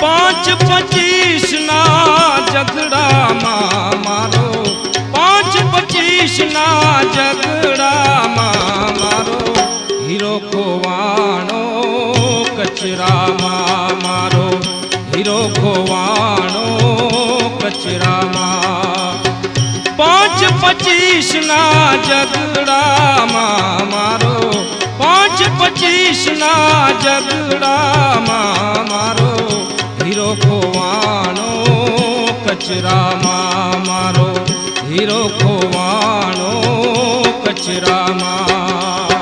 5-25 ના ઝઘડામાં મારો 5-25 ના ઝઘડામાં મારો હીરો ખોવાણો કચરામાં મારો હીરો ખોવાણો કચરામાં 5-25 ના ઝઘડામાં મારો 5-25 ના ઝઘડામાં મારો હીરો ખોવાણો કચરામાં મારો હીરો ખોવાણો કચરામાં